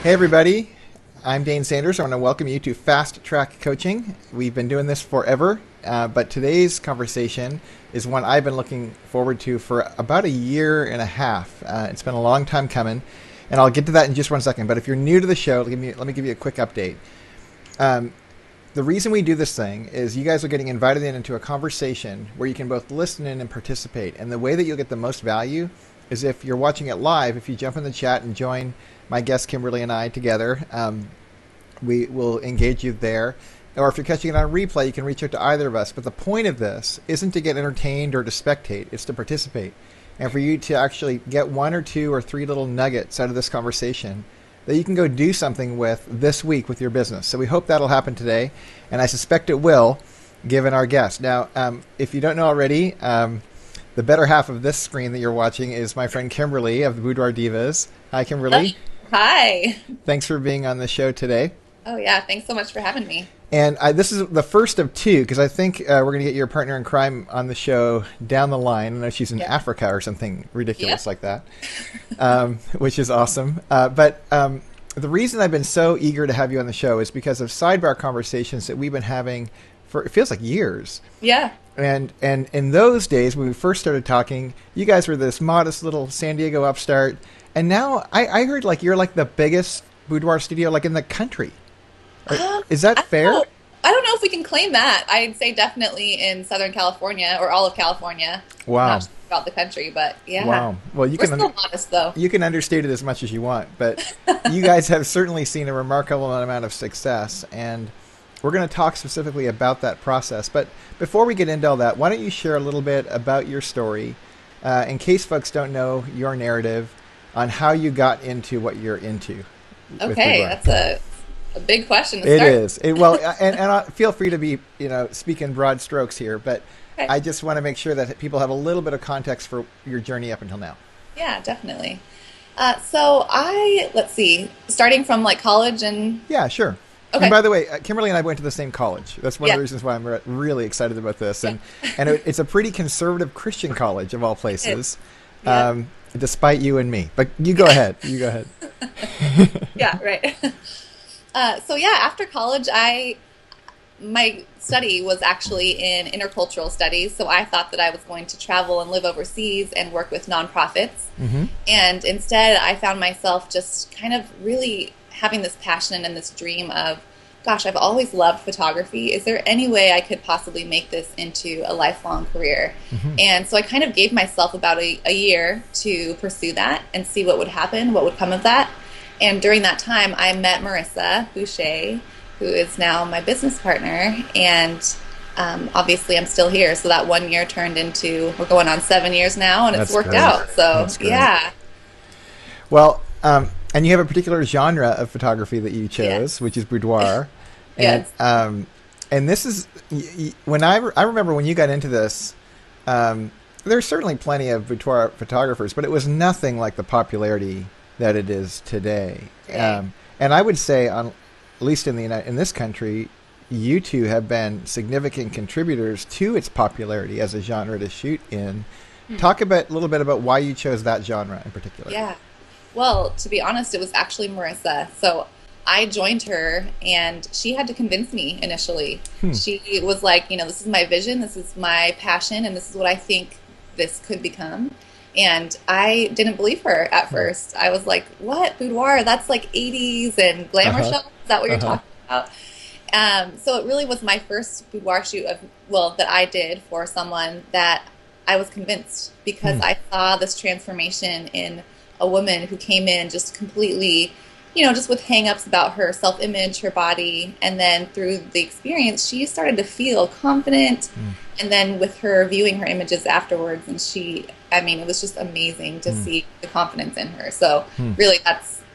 Hey everybody, I'm Dane Sanders. I want to welcome you to Fast Track Coaching. We've been doing this forever, but today's conversation is one I've been looking forward to for about a year and a half. It's been a long time coming, and I'll get to that in just 1 second. But if you're new to the show, let me give you a quick update. The reason we do this thing is you guys are getting invited into a conversation where you can both listen in and participate. And the way that you'll get the most value is if you're watching it live, if you jump in the chat and join my guest Kimberly and I together, we will engage you there. Or if you're catching it on replay, you can reach out to either of us. But the point of this isn't to get entertained or to spectate. It's to participate. And for you to actually get 1 or 2 or 3 little nuggets out of this conversation that you can go do something with this week with your business. So we hope that'll happen today. And I suspect it will, given our guest. Now, if you don't know already, the better half of this screen that you're watching is my friend Kimberly of the Boudoir Divas. Hi, Kimberly. Hi. Thanks for being on the show today. Oh, yeah. Thanks so much for having me. And this is the first of 2, because I think we're going to get your partner in crime on the show down the line. I know she's in Africa or something ridiculous like that, which is awesome. But the reason I've been so eager to have you on the show is because of sidebar conversations that we've been having for, it feels like years. Yeah. And in those days, when we first started talking, you guys were this modest little San Diego upstart. And now I heard like you're like the biggest boudoir studio like in the country. Is that fair? I don't know if we can claim that. I'd say definitely in Southern California or all of California. Wow. Not sure about the country, but yeah. Wow. Well, we're still modest, though. You can understate it as much as you want, but you guys have certainly seen a remarkable amount of success, and we're going to talk specifically about that process. But before we get into all that, why don't you share a little bit about your story, in case folks don't know your narrative on how you got into what you're into. Okay, that's a big question to start. It is. Well, and feel free to be, speak in broad strokes here, but okay. I just want to make sure that people have a little bit of context for your journey up until now. Yeah, definitely. So let's see, starting from like college and... Yeah, sure. Okay. And by the way, Kimberly and I went to the same college. That's one of the reasons why I'm really excited about this. And it's a pretty conservative Christian college of all places, despite you and me. But you go ahead. You go ahead. Yeah, right. So after college, my study was actually in intercultural studies. So I thought that I was going to travel and live overseas and work with nonprofits. Mm-hmm. And instead, I found myself just kind of really having this passion and this dream of, gosh, I've always loved photography. Is there any way I could possibly make this into a lifelong career? Mm-hmm. And so I kind of gave myself about a year to pursue that and see what would happen, what would come of that. And during that time, I met Marissa Boucher, who is now my business partner. And obviously, I'm still here. So that 1 year turned into, we're going on 7 years now, and it's worked out. So, yeah. Well, and you have a particular genre of photography that you chose, which is boudoir. And, and this is, when I remember when you got into this, there's certainly plenty of boudoir photographers, but it was nothing like the popularity that it is today. And I would say, at least in this country, you two have been significant contributors to its popularity as a genre to shoot in. Talk a little bit about why you chose that genre in particular. Yeah. Well, to be honest, it was actually Marissa. So I joined her, and she had to convince me initially. She was like, this is my vision, this is my passion, and this is what I think this could become. And I didn't believe her at first. I was like, what? Boudoir? That's like 80s and glamour shots? Is that what you're talking about? So it really was my first boudoir shoot that I did for someone that I was convinced, because I saw this transformation in a woman who came in just completely, just with hang-ups about her self-image, her body, and then through the experience, she started to feel confident, and then with her viewing her images afterwards, and it was just amazing to see the confidence in her. So really,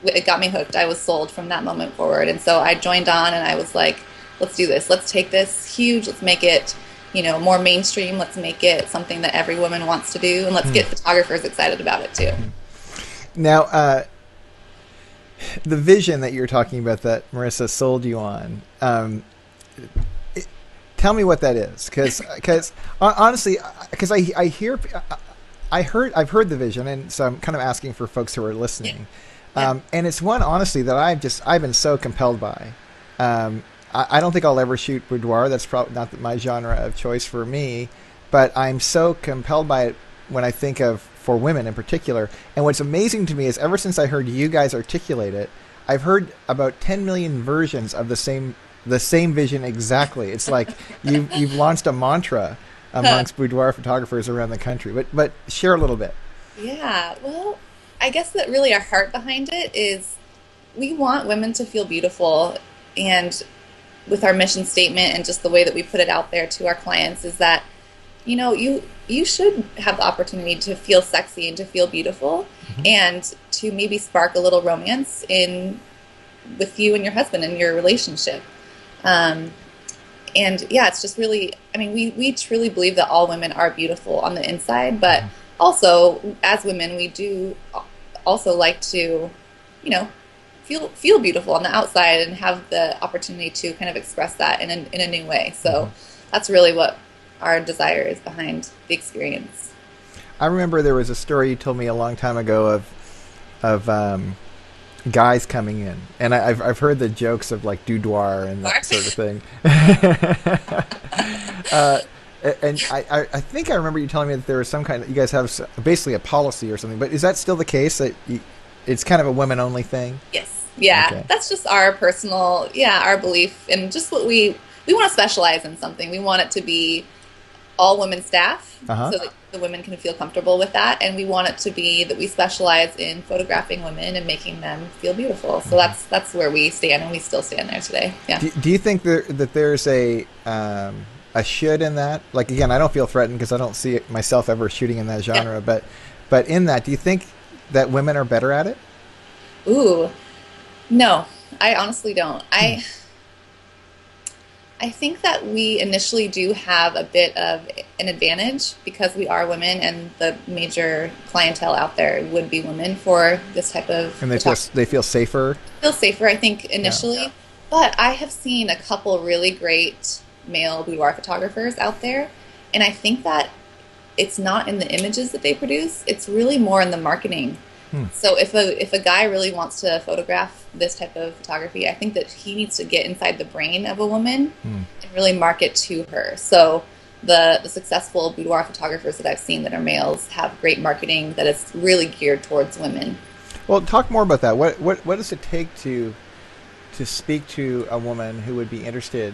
it got me hooked. I was sold from that moment forward, and so I joined on, and I was like, let's do this. Let's take this huge. Let's make it, more mainstream. Let's make it something that every woman wants to do, and let's get photographers excited about it too. Now, the vision that you're talking about that Marissa sold you on, tell me what that is, because honestly, because I've heard the vision, and so I'm kind of asking for folks who are listening. And it's one, honestly, that I've been so compelled by. I don't think I'll ever shoot boudoir. That's probably not my genre of choice for me, but I'm so compelled by it when I think of for women in particular. And what's amazing to me is ever since I heard you guys articulate it, I've heard about 10 million versions of the same vision exactly. It's like you've launched a mantra amongst boudoir photographers around the country. But share a little bit. Yeah, well, I guess that really our heart behind it is we want women to feel beautiful, and with our mission statement and just the way that we put it out there to our clients is that, you should have the opportunity to feel sexy and to feel beautiful, and to maybe spark a little romance with you and your husband and your relationship. And yeah, it's just really, we truly believe that all women are beautiful on the inside, but also as women, we do also like to, feel beautiful on the outside and have the opportunity to kind of express that in a new way. So that's really what our desire is behind the experience. I remember there was a story you told me a long time ago of guys coming in, and I've heard the jokes of like doudoir and that sort of thing. And I think I remember you telling me that there was some kind of, you guys have basically a policy or something, but is that still the case that it's kind of a women only thing? Yes. Yeah. Okay. That's just our personal, our belief, and just what we want to specialize in something. We want it to be all women staff, so that the women can feel comfortable with that. And we want it to be that we specialize in photographing women and making them feel beautiful. So that's where we stand, and we still stand there today. Yeah. Do you think that there's a should in that? Like, again, I don't feel threatened because I don't see myself ever shooting in that genre. Yeah. But in that, do you think that women are better at it? Ooh, no, I honestly don't. I think that we initially do have a bit of an advantage because we are women, and the major clientele out there would be women for this type of. And they feel safer. Feel safer, I think, initially. Yeah. But I have seen a couple really great male boudoir photographers out there, and I think that it's not in the images that they produce; it's really more in the marketing. So if a guy really wants to photograph this type of photography, I think that he needs to get inside the brain of a woman and really market to her. So the successful boudoir photographers that I've seen that are males have great marketing that is really geared towards women. Well, talk more about that. What does it take to speak to a woman who would be interested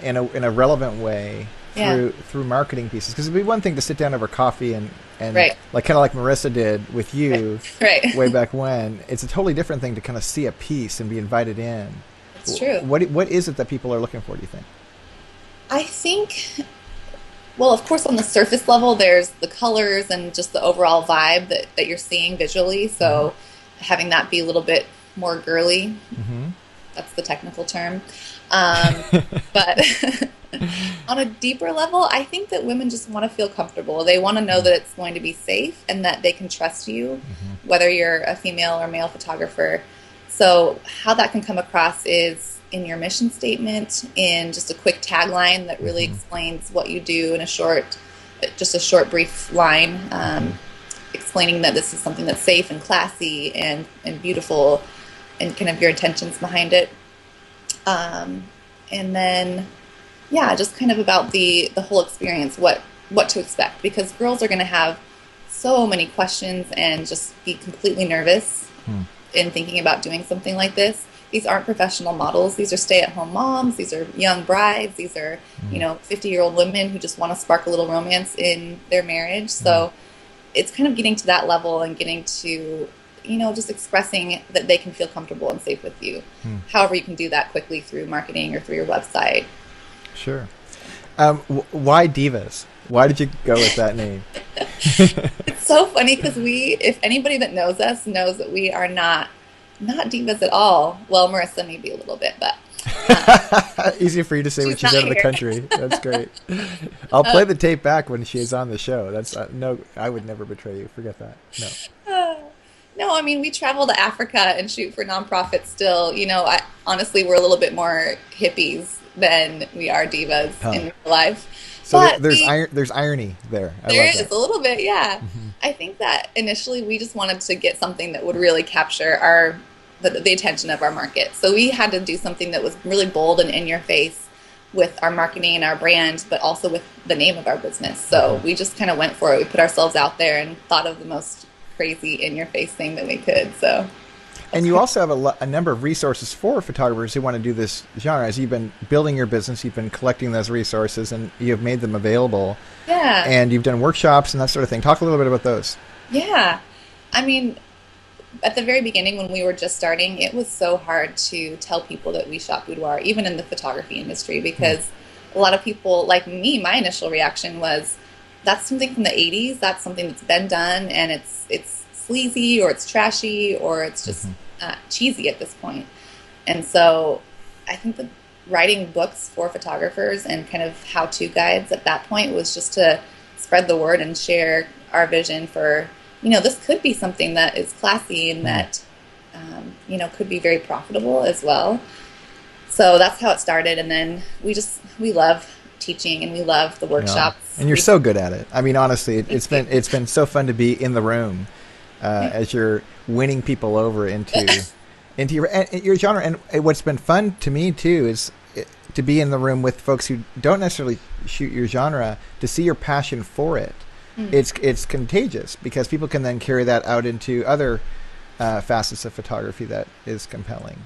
in a relevant way through marketing pieces? Because it'd be one thing to sit down over coffee and right. like kind of like Marissa did with you right. way back when. It's a totally different thing to kind of see a piece and be invited in. It's true. What is it that people are looking for, do you think? I think, well, of course, on the surface level, there's the colors and just the overall vibe that you're seeing visually. So having that be a little bit more girly, that's the technical term. But on a deeper level, I think that women just want to feel comfortable. They want to know that it's going to be safe and that they can trust you, whether you're a female or male photographer. So how that can come across is in your mission statement, in just a quick tagline that really explains what you do in a short, brief line, explaining that this is something that's safe and classy and beautiful, and kind of your intentions behind it. And then, just kind of about the whole experience, what to expect, because girls are going to have so many questions and just be completely nervous in thinking about doing something like this. These aren't professional models. These are stay-at-home moms. These are young brides. These are, 50-year-old women who just want to spark a little romance in their marriage. So it's kind of getting to that level and getting to, just expressing that they can feel comfortable and safe with you. However, you can do that quickly through marketing or through your website. Sure. Why Divas? Why did you go with that name? It's so funny because if anybody that knows us knows that we are not divas at all. Well, Marissa maybe a little bit, but easy for you to say when she's out of the country. That's great. I'll play the tape back when she's on the show. That's no, I would never betray you. Forget that. No, we travel to Africa and shoot for nonprofits still. Honestly, we're a little bit more hippies than we are divas in real life. So but there's irony there. There is a little bit, yeah. I think that initially we just wanted to get something that would really capture the attention of our market. So we had to do something that was really bold and in your face with our marketing and our brand, but also with the name of our business. So we just kind of went for it. We put ourselves out there and thought of the most crazy in your face thing that we could. So. And you also have a number of resources for photographers who want to do this genre. As you've been building your business, you've been collecting those resources, and you've made them available. Yeah. And you've done workshops and that sort of thing. Talk a little bit about those. Yeah. I mean, at the very beginning when we were just starting, it was so hard to tell people that we shot boudoir, even in the photography industry, because a lot of people, like me, my initial reaction was, that's something from the 80s, that's something that's been done, and it's sleazy, or it's trashy, or it's just cheesy at this point. And so I think that writing books for photographers and kind of how-to guides at that point was just to spread the word and share our vision for, this could be something that is classy and that, could be very profitable as well. So that's how it started. And then we love teaching and we love the workshops. Yeah. And you're so good at it. I mean, honestly, it's been so fun to be in the room as you're winning people over into your genre. And what's been fun to me too is to be in the room with folks who don't necessarily shoot your genre, to see your passion for it. It's contagious, because people can then carry that out into other facets of photography that is compelling.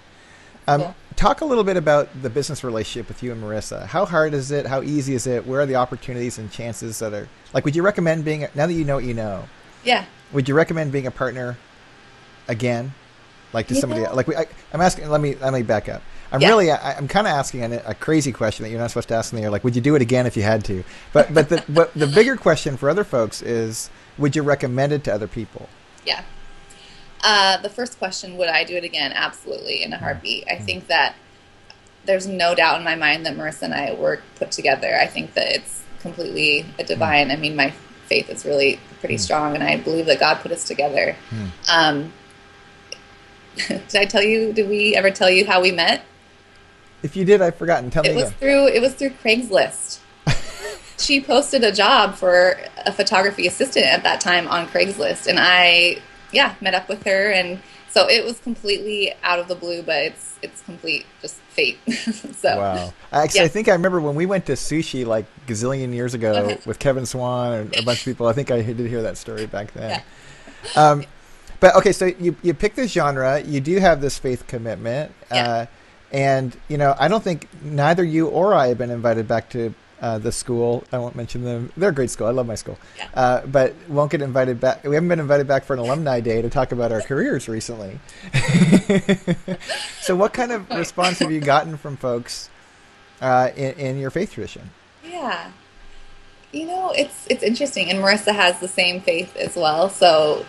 Cool. Talk a little bit about the business relationship with you and Marissa. How hard is it? How easy is it? Where are the opportunities and chances that are, like, would you recommend being, now that you know what you know, would you recommend being a partner again? Like to somebody, like I'm asking, let me back up. I'm kind of asking a crazy question that you're not supposed to ask in the air. Like, would you do it again if you had to? But the bigger question for other folks is, would you recommend it to other people? Yeah. The first question, would I do it again? Absolutely, in a heartbeat. I think that there's no doubt in my mind that Marissa and I were put together. I think that it's completely a divine. I mean, my faith is really pretty strong, and I believe that God put us together. Did we ever tell you how we met? If you did, I've forgotten. Tell me again. It was through Craigslist. She posted a job for a photography assistant at that time on Craigslist, and I met up with her, and so it was completely out of the blue, but it's complete just fate. So wow. Actually, I think I remember when we went to sushi like gazillion years ago with Kevin Swan and a bunch of people. I think I did hear that story back then. But okay, so you pick this genre. You do have this faith commitment. And, I don't think neither you or I have been invited back to the school. I won't mention them. They're a great school. I love my school. But won't get invited back. We haven't been invited back for an alumni day to talk about our careers recently. So what kind of response have you gotten from folks in your faith tradition? Yeah. It's interesting. And Marissa has the same faith as well. So...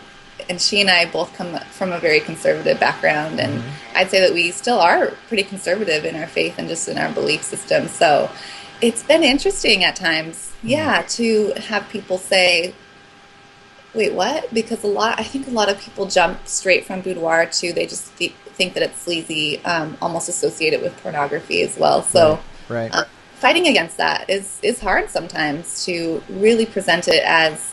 And she and I both come from a very conservative background, and I'd say that we still are pretty conservative in our faith and just in our belief system. So it's been interesting at times, to have people say, wait, what? Because I think a lot of people jump straight from boudoir to, they just think that it's sleazy, almost associated with pornography as well. So fighting against that is hard sometimes, to really present it as,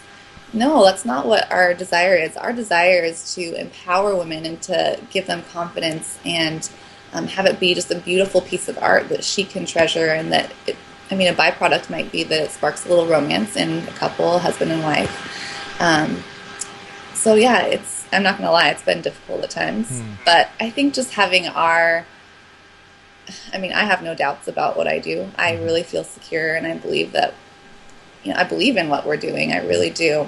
no, that's not what our desire is. Our desire is to empower women and to give them confidence and have it be just a beautiful piece of art that she can treasure, and that, a byproduct might be that it sparks a little romance in a couple, husband and wife. I'm not going to lie, it's been difficult at times. But I think just having I have no doubts about what I do. I really feel secure, and I believe that, I believe in what we're doing. I really do.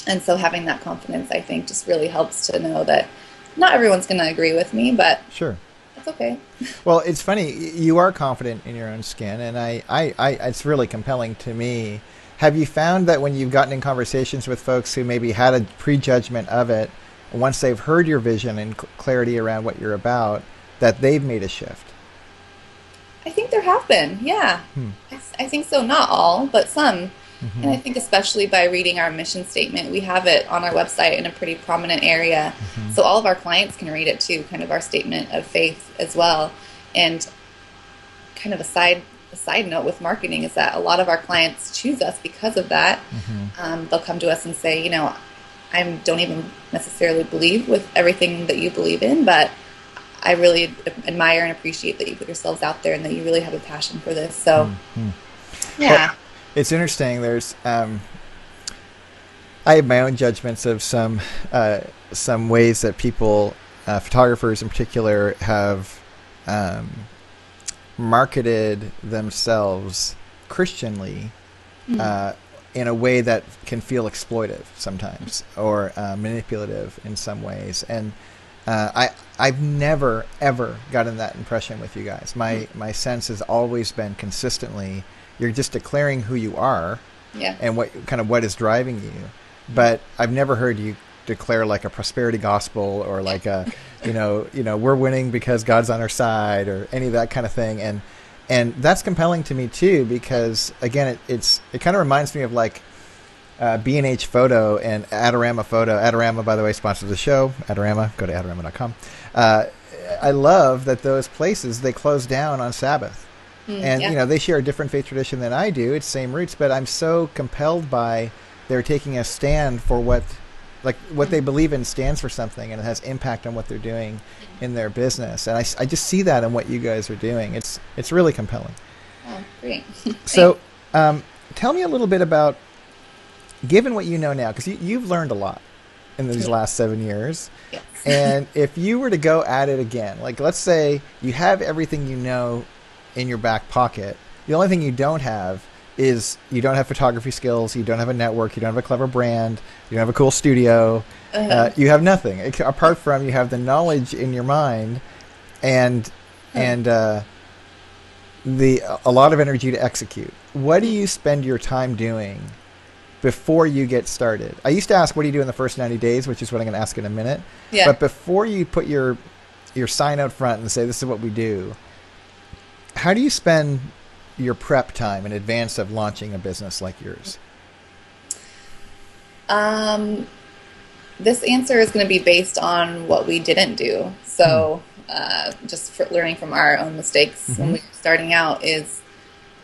And so having that confidence, I think, just really helps to know that not everyone's going to agree with me, but sure, that's okay. Well, it's funny. You are confident in your own skin, and I it's really compelling to me. Have you found that when you've gotten in conversations with folks who maybe had a prejudgment of it, once they've heard your vision and clarity around what you're about, that they've made a shift? I think there have been, yeah. I think so. Not all, but some. And I think especially by reading our mission statement, we have it on our website in a pretty prominent area. So all of our clients can read it too, kind of our statement of faith as well. And kind of a side note with marketing is that a lot of our clients choose us because of that. They'll come to us and say, I don't even necessarily believe with everything that you believe in, but I really admire and appreciate that you put yourselves out there and that you really have a passion for this. So, yeah. Well, it's interesting. There's, I have my own judgments of some ways that people, photographers in particular, have marketed themselves Christianly in a way that can feel exploitive sometimes, or manipulative in some ways. And I've never ever gotten that impression with you guys. My sense has always been consistently, you're just declaring who you are, and what is driving you. But I've never heard you declare like a prosperity gospel, or like a, we're winning because God's on our side, or any of that kind of thing. And that's compelling to me too, because again, it kind of reminds me of like B&H Photo and Adorama Photo. Adorama, by the way, sponsors the show. Adorama, go to adorama.com. I love that those places, they close down on Sabbath. And, they share a different faith tradition than I do. It's same roots, but I'm so compelled by they're taking a stand for what they believe in stands for something, and it has impact on what they're doing in their business. And I just see that in what you guys are doing. It's really compelling. Oh, great. So tell me a little bit about, given what you know now, because you've learned a lot in these last 7 years. Yes. And if you were to go at it again, like let's say you have everything you know in your back pocket, the only thing you don't have is you don't have photography skills, you don't have a network, you don't have a clever brand, you don't have a cool studio, you have nothing apart from you have the knowledge in your mind and a lot of energy to execute. What do you spend your time doing before you get started? I used to ask, what do you do in the first 90 days, which is what I'm going to ask in a minute. Yeah. But before you put your sign out front and say, this is what we do, how do you spend your prep time in advance of launching a business like yours? This answer is going to be based on what we didn't do. So just for learning from our own mistakes when we were starting out is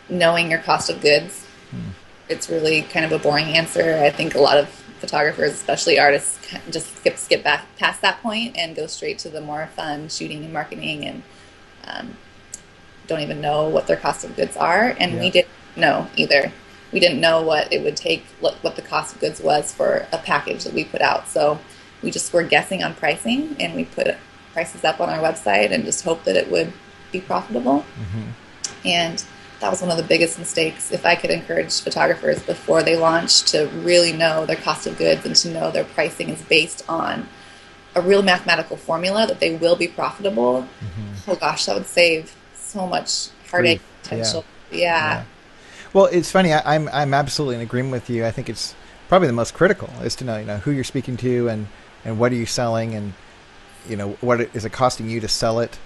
knowing your cost of goods. It's really kind of a boring answer. I think a lot of photographers, especially artists, just skip back past that point and go straight to the more fun shooting and marketing, and don't even know what their cost of goods are. And we didn't know either. We didn't know what it would take, what the cost of goods was for a package that we put out. So we just were guessing on pricing, and we put prices up on our website and just hoped that it would be profitable. And that was one of the biggest mistakes. If I could encourage photographers before they launch to really know their cost of goods and to know their pricing is based on a real mathematical formula that they will be profitable, oh gosh, that would save so much heartache potential. Yeah. Well, it's funny. I'm absolutely in agreement with you. I think it's probably the most critical is to know who you're speaking to and what are you selling, and what is it costing you to sell it.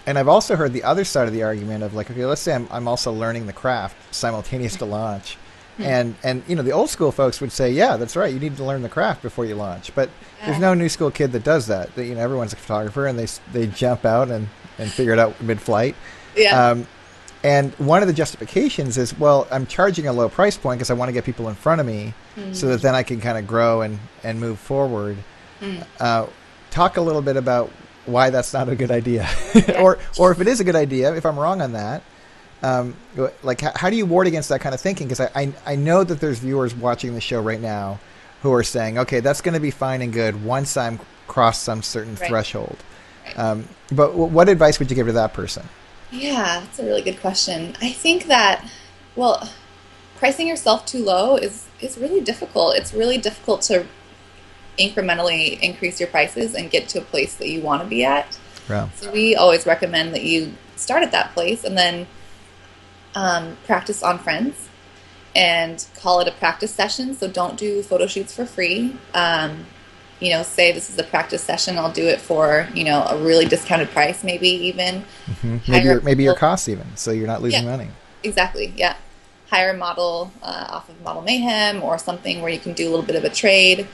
And I've also heard the other side of the argument of like, okay, let's say I'm also learning the craft simultaneous to launch. And the old school folks would say, yeah, that's right. You need to learn the craft before you launch. But there's no new school kid that does that. Everyone's a photographer, and they jump out and figure it out mid-flight. And one of the justifications is, well, I'm charging a low price point because I want to get people in front of me so that then I can kind of grow and move forward. Talk a little bit about why that's not a good idea. or if it is a good idea, if I'm wrong on that, like how do you ward against that kind of thinking? Because I know that there's viewers watching the show right now who are saying, okay, that's going to be fine and good once I'm crossed some certain threshold. But what advice would you give to that person? Yeah, that's a really good question. I think that, pricing yourself too low is really difficult. It's really difficult to incrementally increase your prices and get to a place that you want to be at. So we always recommend that you start at that place and then practice on friends and call it a practice session. So don't do photo shoots for free. Say this is a practice session, I'll do it for, a really discounted price, maybe even. Maybe your costs even, so you're not losing money. Exactly, yeah. Hire a model off of Model Mayhem or something where you can do a little bit of a trade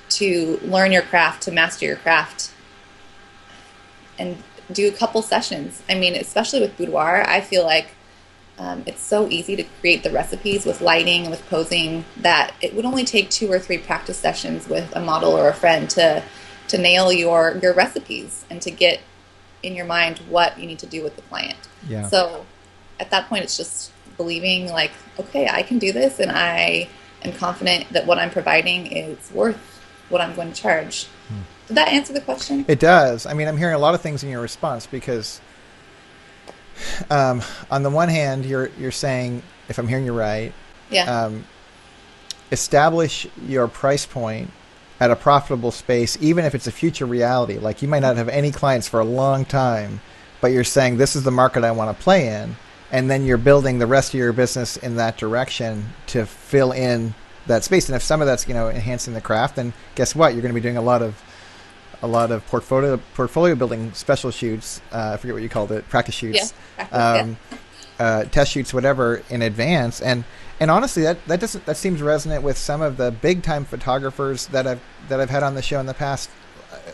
to learn your craft, to master your craft, and do a couple sessions. I mean, especially with boudoir, I feel like it's so easy to create the recipes with lighting and with posing that it would only take 2 or 3 practice sessions with a model or a friend to nail your recipes and to get in your mind what you need to do with the client. Yeah. So at that point, it's just believing like, okay, I can do this, and I am confident that what I'm providing is worth what I'm going to charge. Did that answer the question? It does. I mean, I'm hearing a lot of things in your response because on the one hand, you're saying, if I'm hearing you right, Yeah. Establish your price point at a profitable space, even if it's a future reality. Like, you might not have any clients for a long time, but you're saying, this is the market I want to play in. And then you're building the rest of your business in that direction to fill in that space. And if some of that's, enhancing the craft, then guess what? You're going to be doing a lot of portfolio building special shoots. I forget what you called it, practice shoots, test shoots, whatever, in advance. And honestly, that seems resonant with some of the big time photographers that I've had on the show in the past.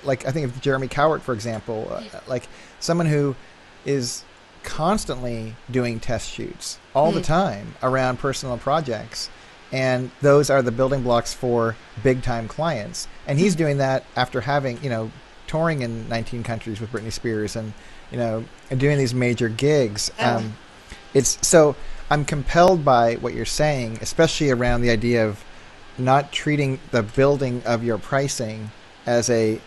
Like, I think of Jeremy Cowart, for example, like someone who is constantly doing test shoots all the time around personal projects. And those are the building blocks for big time clients. And he's doing that after having, touring in 19 countries with Britney Spears and doing these major gigs. So I'm compelled by what you're saying, especially around the idea of not treating the building of your pricing as a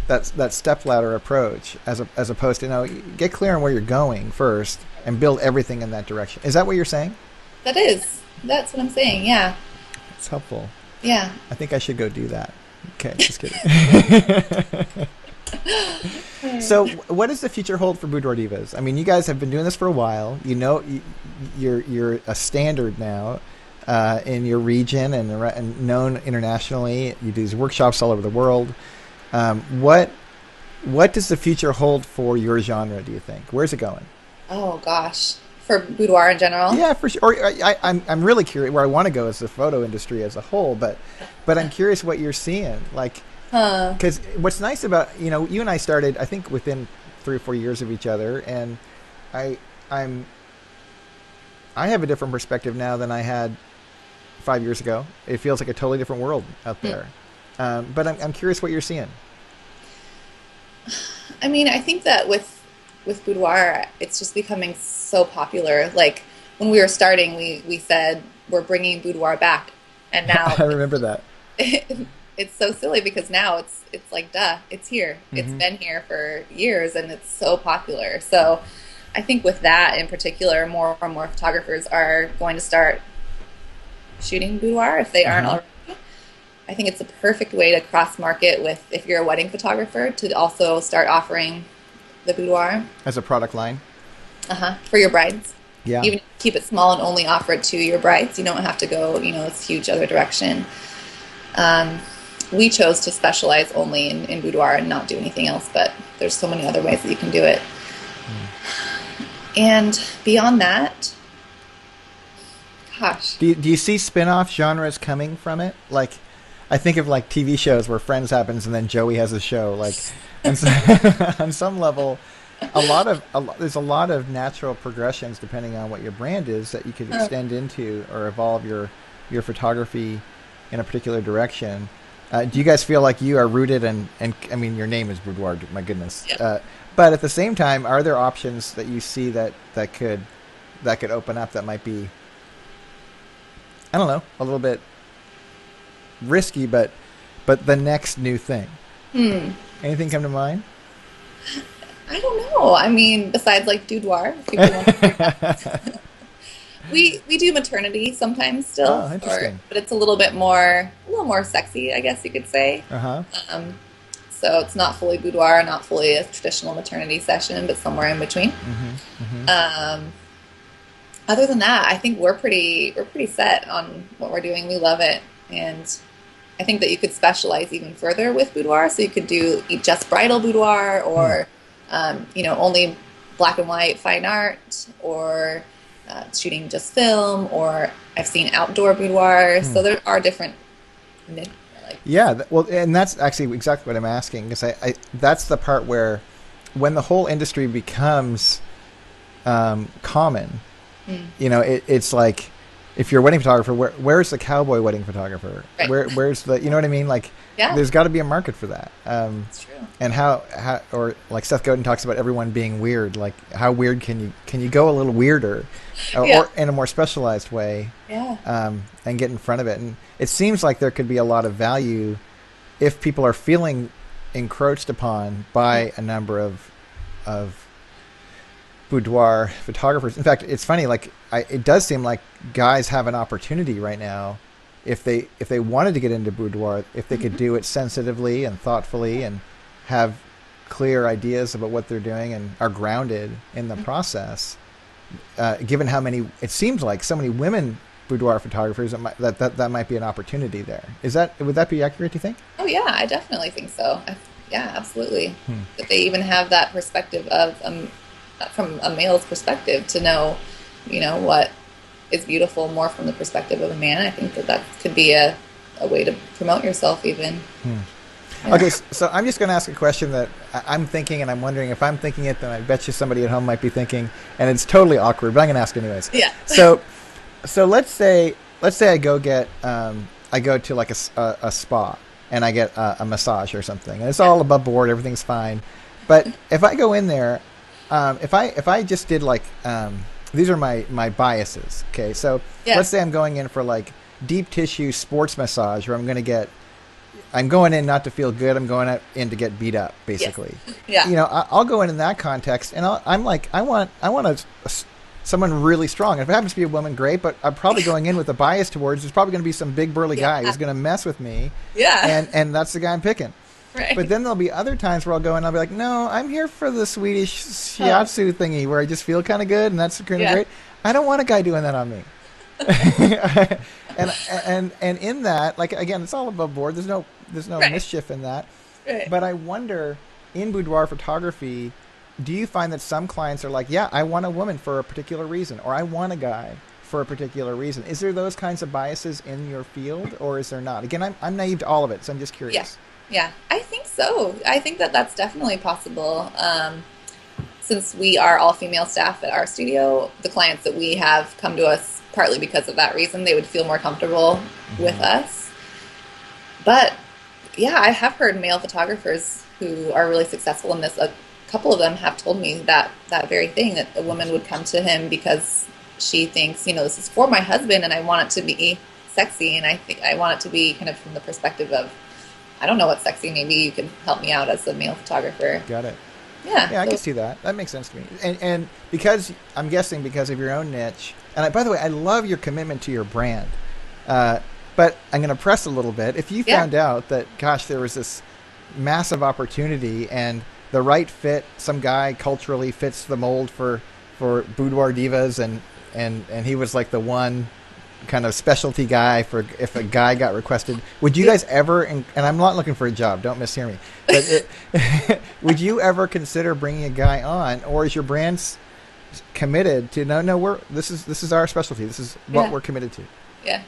that stepladder approach, as opposed to get clear on where you're going first and build everything in that direction. Is that what you're saying? That's what I'm saying. Yeah. It's helpful. Yeah. I think I should go do that. Okay, just kidding. So, what does the future hold for Boudoir Divas? I mean, you guys have been doing this for a while. You're a standard now in your region and known internationally. You do these workshops all over the world. What does the future hold for your genre, do you think? Where's it going? Oh gosh, for boudoir in general? Yeah, for sure. I'm really curious. Where I want to go is the photo industry as a whole, but I'm curious what you're seeing. Like, because what's nice about you and I started, I think, within 3 or 4 years of each other, and I have a different perspective now than I had 5 years ago. It feels like a totally different world out there. But I'm curious what you're seeing. I mean, I think that with boudoir, it's just becoming so popular. Like, when we were starting, we said we're bringing boudoir back, and now I remember that. It's so silly because now it's like, duh, it's here. It's been here for years, and it's so popular. So I think with that in particular, more and more photographers are going to start shooting boudoir if they aren't already. I think it's a perfect way to cross-market with, if you're a wedding photographer, to also start offering the boudoir. As a product line? For your brides. Yeah. Even if you keep it small and only offer it to your brides, you don't have to go, this huge other direction. We chose to specialize only in boudoir and not do anything else, but there's so many other ways that you can do it. And beyond that, gosh. Do you see spin-off genres coming from it? Like, I think of like TV shows where Friends happens and then Joey has a show. Like, and so, on some level, there's a lot of natural progressions depending on what your brand is that you could extend into or evolve your photography in a particular direction. Do you guys feel like you are rooted and I mean, your name is Boudoir, my goodness. Yeah. But at the same time, are there options that you see that could open up that might be, I don't know, a little bit risky, but the next new thing? Anything come to mind? I don't know. I mean, besides like boudoir, if people want to we do maternity sometimes still. Oh, interesting. But it's a little more sexy, I guess you could say. So it's not fully boudoir, not fully a traditional maternity session, but somewhere in between. Other than that, I think we're pretty set on what we're doing. We love it, and I think that you could specialize even further with boudoir. So you could do just bridal boudoir, or only black and white fine art, or shooting just film, or I've seen outdoor boudoir. So there are different. Well, and that's actually exactly what I'm asking, because I that's the part where, when the whole industry becomes common. You know, it's like, if you're a wedding photographer, where's the cowboy wedding photographer? Right. Where's the, you know what I mean? Like, there's got to be a market for that. It's true. And how, or like Seth Godin talks about everyone being weird. Like, how weird can you go a little weirder, or in a more specialized way? Yeah. And get in front of it. And it seems like there could be a lot of value if people are feeling encroached upon by a number of boudoir photographers. In fact, it's funny. Like, it does seem like guys have an opportunity right now, if they wanted to get into boudoir, if they could do it sensitively and thoughtfully and have clear ideas about what they're doing and are grounded in the process. Given how many, it seems like so many women boudoir photographers, that might be an opportunity there. Would that be accurate, do you think? Oh yeah, I definitely think so. Yeah, absolutely. That they even have that perspective of from a male's perspective to know, you know, what is beautiful more from the perspective of a man. I think that could be a way to promote yourself even. Yeah. Okay, so I'm just going to ask a question that I'm thinking, and I'm wondering if I'm thinking it, then I bet you somebody at home might be thinking, and it's totally awkward, but I'm going to ask anyways. Yeah. So let's say I go to like a spa, and I get a massage or something, and it's all above board, everything's fine. But if I go in there, if I just did like, these are my biases. Okay, so let's say I'm going in for like deep tissue sports massage, where I'm going in not to feel good. I'm going in to get beat up, basically. Yes. Yeah. You know, I'll go in that context, and I'm like, I want someone really strong. And if it happens to be a woman, great. But I'm probably going in with a bias towards there's probably going to be some big burly guy who's going to mess with me. Yeah. And that's the guy I'm picking. Right. But then there'll be other times where I'll go and I'll be like, no, I'm here for the Swedish shiatsu thingy where I just feel kind of good and that's kind of great. I don't want a guy doing that on me. and in that, like, again, it's all above board. There's no mischief in that. Right. But I wonder, in boudoir photography, do you find that some clients are like, yeah, I want a woman for a particular reason, or I want a guy for a particular reason? Is there those kinds of biases in your field, or is there not? Again, I'm naive to all of it, so I'm just curious. Yeah, I think so. I think that's definitely possible. Since we are all female staff at our studio, the clients that we have come to us partly because of that reason. They would feel more comfortable with us. But yeah, I have heard male photographers who are really successful in this. A couple of them have told me that very thing, that a woman would come to him because she thinks, you know, this is for my husband and I want it to be sexy, and I think I want it to be kind of from the perspective of, I don't know what's sexy. Maybe you can help me out as a male photographer. Got it. Yeah. Yeah, I can see that. That makes sense to me. And because, I'm guessing because of your own niche, and by the way, I love your commitment to your brand. But I'm going to press a little bit. If you found out that, gosh, there was this massive opportunity and the right fit, some guy culturally fits the mold for boudoir divas, and he was like the one kind of specialty guy for if a guy got requested, would you guys ever, and I'm not looking for a job, don't mishear me, but would you ever consider bringing a guy on, or is your brand committed to no, this is our specialty, this is what we're committed to? Yeah.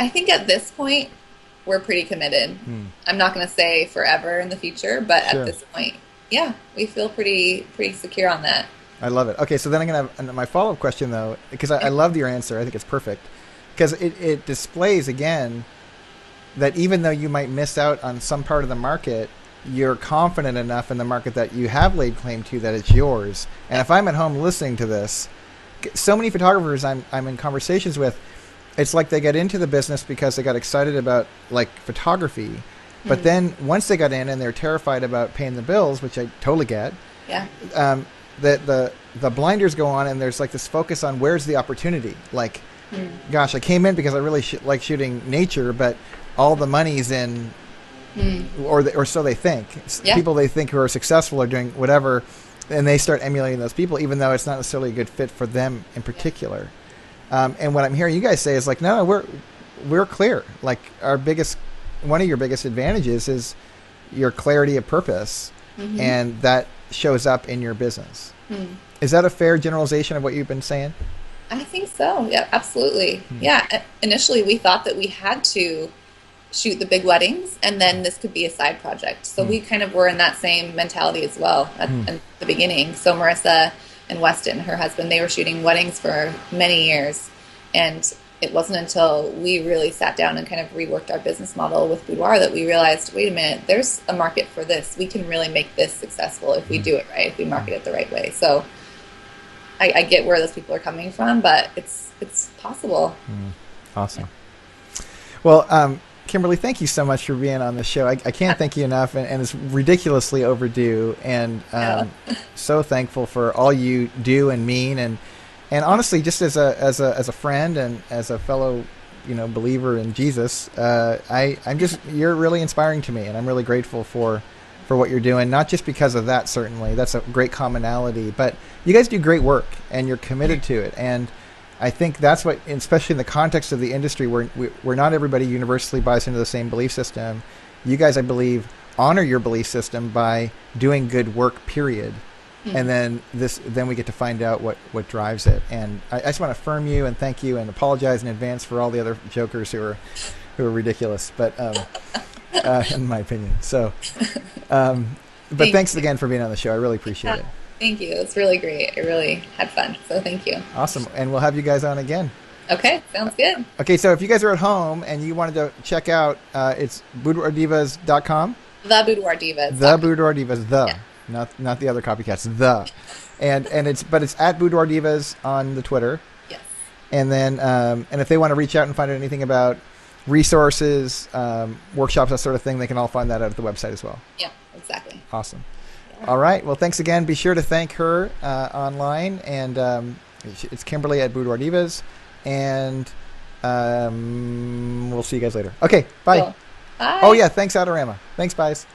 I think at this point we're pretty committed. I'm not going to say forever in the future, but at this point, yeah, we feel pretty secure on that. I love it. Okay, so then I'm going to have my follow-up question, though, because I loved your answer. I think it's perfect. Because it displays, again, that even though you might miss out on some part of the market, you're confident enough in the market that you have laid claim to that it's yours. And if I'm at home listening to this, so many photographers I'm in conversations with, it's like they got into the business because they got excited about, like, photography. But then once they got in and they're terrified about paying the bills, which I totally get, the blinders go on and there's like this focus on where's the opportunity. Like, gosh, I came in because I really like shooting nature, but all the money's in, or so they think. People they think who are successful are doing whatever, and they start emulating those people, even though it's not necessarily a good fit for them in particular. And what I'm hearing you guys say is like, no, we're clear. Like, one of your biggest advantages is your clarity of purpose, and that shows up in your business. Is that a fair generalization of what you've been saying? I think so. Yeah, absolutely. Yeah. Initially, we thought that we had to shoot the big weddings, and then this could be a side project. So we kind of were in that same mentality as well at the beginning. So Marissa and Weston, her husband, they were shooting weddings for many years, and it wasn't until we really sat down and kind of reworked our business model with Boudoir that we realized, wait a minute, there's a market for this. We can really make this successful if we do it right, if we market it the right way. So I get where those people are coming from, but it's possible. Awesome. Well, Kimberly, thank you so much for being on the show. I can't thank you enough, and it's ridiculously overdue. And so thankful for all you do and mean, and honestly, just as a friend and as a fellow, believer in Jesus, you're really inspiring to me, and I'm really grateful for what you're doing. Not just because of that, certainly that's a great commonality, but you guys do great work, and you're committed to it, and I think that's what, especially in the context of the industry, where not everybody universally buys into the same belief system. You guys, I believe, honor your belief system by doing good work, period. And then we get to find out what drives it. And I just want to affirm you and thank you and apologize in advance for all the other jokers who are ridiculous, but in my opinion. So, but thanks again for being on the show. I really appreciate it. Thank you. It's really great. I really had fun. So thank you. Awesome. And we'll have you guys on again. Okay. Sounds good. Okay. So if you guys are at home and you wanted to check out, it's boudoirdivas.com. The Boudoir Divas. The Boudoir Divas. The. Yeah. Not the other copycats. The. And it's at Boudoir Divas on the Twitter. Yes. And then and if they want to reach out and find out anything about resources, workshops, that sort of thing, they can all find that out at the website as well. Yeah, exactly. Awesome. All right. Well, thanks again. Be sure to thank her online. And it's Kimberly at Boudoir Divas. And we'll see you guys later. Okay. Bye. Cool. Bye. Oh, yeah. Thanks, Autorama. Thanks, guys.